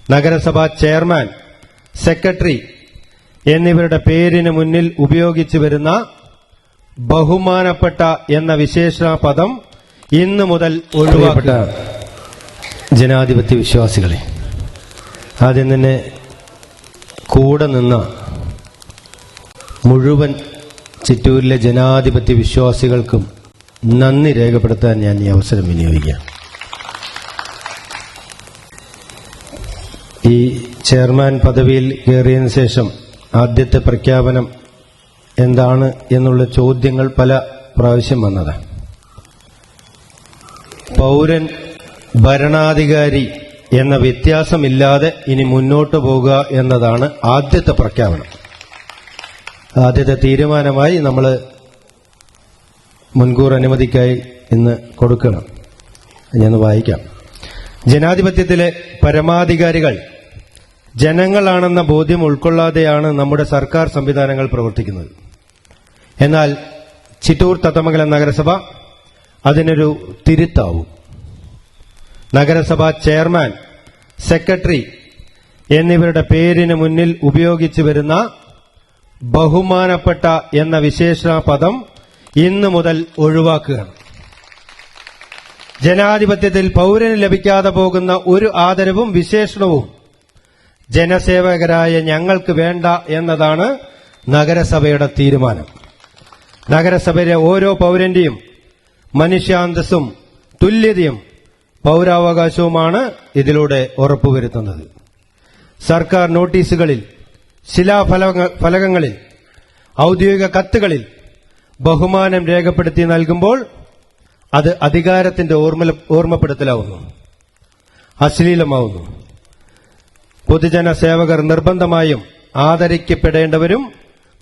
നഗരസഭാ chairman, secretary എന്നിവരുടെ പേരിന് മുന്നിൽ ഉപയോഗിച്ചു വരുന്ന ബഹുമാനപ്പെട്ട എന്ന വിശേഷണ പദം ഇന്നു മുതൽ ഒഴിവാക്കപ്പെട്ട ജനാധിപത്യ വിശ്വാസികളെ, ആദ്യം തന്നെ കൂടെ നിന്ന മുഴുവൻ ചിറ്റൂരിലെ ജനാധിപത്യ വിശ്വാസികൾക്കും നന്ദി രേഖപ്പെടുത്താൻ ഞാൻ ഈ അവസരം വിനിയോഗിക്കാം. ഈ ചെയർമാൻ പദവിയിൽ കയറിയതിനു ശേഷം ആദ്യത്തെ പ്രഖ്യാപനം എന്താണ് എന്നുള്ള ചോദ്യങ്ങൾ പല പ്രാവശ്യം വന്നതാണ്. പൗരൻ ഭരണാധികാരി എന്ന വ്യത്യാസമില്ലാതെ ഇനി മുന്നോട്ട് പോകുക എന്നതാണ് ആദ്യത്തെ പ്രഖ്യാപനം. ആദ്യത്തെ തീരുമാനമായി നമ്മൾ മുൻകൂർ അനുമതിക്കായി ഇന്ന് കൊടുക്കണം. ഞാൻ വായിക്കാം. ജനാധിപത്യത്തിലെ പരമാധികാരികൾ ജനങ്ങളാണെന്ന ബോധ്യം ഉൾക്കൊള്ളാതെയാണ് നമ്മുടെ സർക്കാർ സംവിധാനങ്ങൾ പ്രവർത്തിക്കുന്നത്. എന്നാൽ ചിറ്റൂർ തത്തമംഗലം നഗരസഭ അതിനൊരു തിരുത്താവും. നഗരസഭാ ചെയർമാൻ, സെക്രട്ടറി എന്നിവരുടെ പേരിന് മുന്നിൽ ഉപയോഗിച്ചു വരുന്ന ബഹുമാനപ്പെട്ട എന്ന വിശേഷണ പദം ഇന്നു മുതൽ ഒഴിവാക്കുകയാണ്. ജനാധിപത്യത്തിൽ പൗരന് ലഭിക്കാതെ പോകുന്ന ഒരു ആദരവും വിശേഷണവും ജനസേവകരായ ഞങ്ങൾക്ക് വേണ്ട എന്നതാണ് നഗരസഭയുടെ തീരുമാനം. നഗരസഭയിലെ ഓരോ പൗരന്റെയും മനുഷ്യാന്തസ്സും തുല്യതയും പൌരാവകാശവുമാണ് ഇതിലൂടെ ഉറപ്പുവരുത്തുന്നത്. സർക്കാർ നോട്ടീസുകളിൽ, ശിലാഫലകങ്ങളിൽ, ഔദ്യോഗിക കത്തുകളിൽ ബഹുമാനം രേഖപ്പെടുത്തി നൽകുമ്പോൾ അത് അധികാരത്തിന്റെ ഓർമ്മപ്പെടുത്തലാവുന്നു, അശ്ലീലമാവുന്നു. പൊതുജന സേവകർ നിർബന്ധമായും ആദരിക്കപ്പെടേണ്ടവരും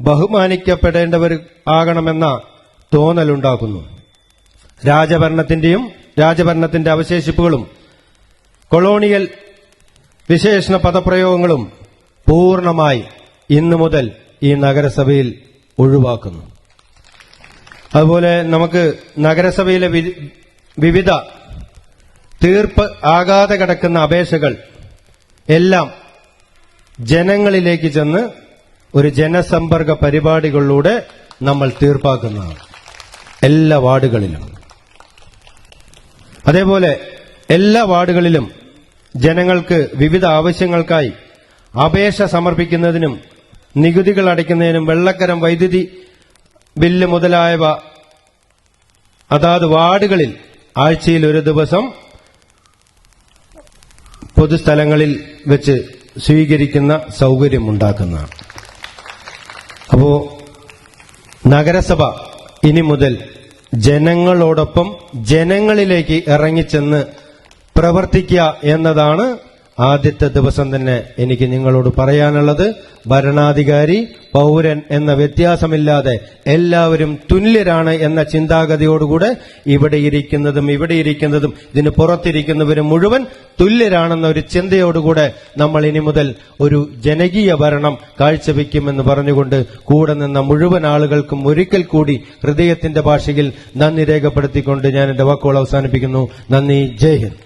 ബഹുമാനിക്കപ്പെടേണ്ടവരും ആകണമെന്ന തോന്നലുണ്ടാക്കുന്നു. രാജഭരണത്തിന്റെ അവശേഷിപ്പുകളും കൊളോണിയൽ വിശേഷണ പദപ്രയോഗങ്ങളും പൂർണ്ണമായി ഇന്നു മുതൽ ഈ നഗരസഭയിൽ ഒഴിവാക്കുന്നു. അതുപോലെ നമുക്ക് നഗരസഭയിലെ വിവിധ തീർപ്പ് ആകാതെ കിടക്കുന്ന അപേക്ഷകൾ എല്ലാം ജനങ്ങളിലേക്ക് ചെന്ന് ഒരു ജനസമ്പർക്ക പരിപാടികളിലൂടെ നമ്മൾ തീർപ്പാക്കുന്നതാണ് എല്ലാ വാർഡുകളിലും. അതേപോലെ എല്ലാ വാർഡുകളിലും ജനങ്ങൾക്ക് വിവിധ ആവശ്യങ്ങൾക്കായി അപേക്ഷ സമർപ്പിക്കുന്നതിനും നികുതികൾ അടയ്ക്കുന്നതിനും വെള്ളക്കരം, വൈദ്യുതി ബില്ല് മുതലായവ അതാത് വാർഡുകളിൽ ആഴ്ചയിൽ ഒരു ദിവസം പൊതുസ്ഥലങ്ങളിൽ വെച്ച് സ്വീകരിക്കുന്ന സൗകര്യമുണ്ടാക്കുന്നതാണ്. അപ്പോ നഗരസഭ ഇനി മുതൽ ജനങ്ങളോടൊപ്പം ജനങ്ങളിലേക്ക് ഇറങ്ങിച്ചെന്ന് പ്രവർത്തിക്കുക എന്നതാണ് ആദ്യത്തെ ദിവസം തന്നെ എനിക്ക് നിങ്ങളോട് പറയാനുള്ളത്. ഭരണാധികാരി, പൗരൻ എന്ന വ്യത്യാസമില്ലാതെ എല്ലാവരും തുല്യരാണ് എന്ന ചിന്താഗതിയോടുകൂടെ ഇവിടെ ഇരിക്കുന്നതും ഇതിന് പുറത്തിരിക്കുന്നവരും മുഴുവൻ തുല്യരാണെന്ന ഒരു ചിന്തയോടുകൂടെ നമ്മൾ ഇനി മുതൽ ഒരു ജനകീയ ഭരണം കാഴ്ചവെക്കുമെന്ന് പറഞ്ഞുകൊണ്ട് കൂടെ നിന്ന മുഴുവൻ ആളുകൾക്കും ഒരിക്കൽ കൂടി ഹൃദയത്തിന്റെ ഭാഷയിൽ നന്ദി രേഖപ്പെടുത്തിക്കൊണ്ട് ഞാൻ എന്റെ വാക്കുകൾ അവസാനിപ്പിക്കുന്നു. നന്ദി. ജയ് ഹിന്ദ്.